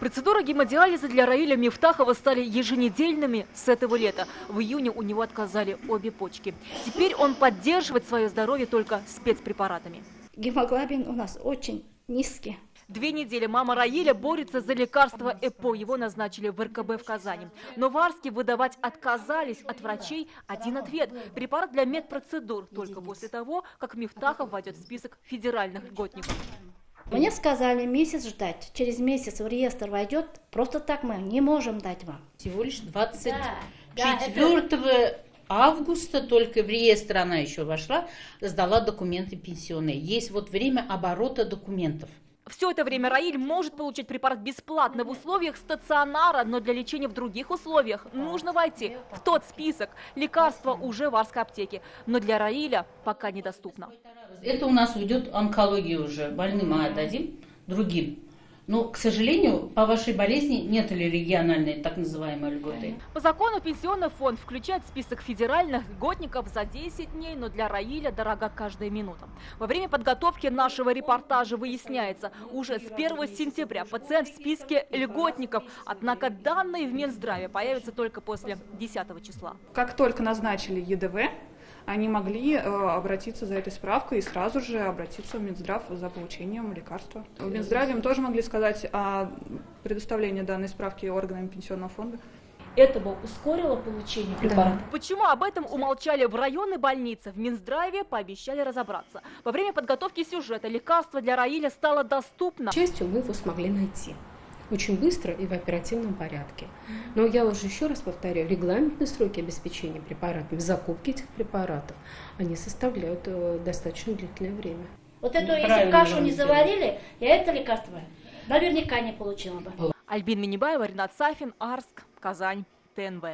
Процедуры гемодиализа для Раиля Мифтахова стали еженедельными с этого лета. В июне у него отказали обе почки. Теперь он поддерживает свое здоровье только спецпрепаратами. Гемоглобин у нас очень низкий. 2 недели мама Раиля борется за лекарство ЭПО. Его назначили в РКБ в Казани. Но в Арске выдавать отказались. От врачей один ответ – препарат для медпроцедур. Только после того, как Мифтахов войдет в список федеральных льготников. Мне сказали месяц ждать. Через месяц в реестр войдет. Просто так мы не можем дать вам. Всего лишь 24 августа только в реестр она еще вошла, сдала документы пенсионные. Есть вот время оборота документов. Все это время Раиль может получить препарат бесплатно в условиях стационара, но для лечения в других условиях нужно войти в тот список. Лекарства уже в Арской аптеке, но для Раиля пока недоступно. Это у нас уйдет онкология уже. Больным мы отдадим другим. Но, к сожалению, по вашей болезни нет ли региональной так называемой льготы? По закону пенсионный фонд включает в список федеральных льготников за 10 дней, но для Раиля дорога каждая минута. Во время подготовки нашего репортажа выясняется, уже с 1 сентября пациент в списке льготников. Однако данные в Минздраве появятся только после 10 числа. Как только назначили ЕДВ, они могли обратиться за этой справкой и сразу же обратиться в Минздрав за получением лекарства. В Минздраве им тоже могли сказать о предоставлении данной справки органами пенсионного фонда. Это бы ускорило получение препарата. Да. Почему об этом умолчали в районной больнице? В Минздраве пообещали разобраться. Во время подготовки сюжета лекарство для Раиля стало доступно. К счастью, мы его смогли найти. Очень быстро и в оперативном порядке. Но я уже еще раз повторяю, регламентные сроки обеспечения препаратами, закупки этих препаратов, они составляют достаточно длительное время. Вот эту, если кашу не заварили, я это лекарство наверняка не получила бы. Альбина Минибаева, Ринат Сафин, Арск, Казань, ТНВ.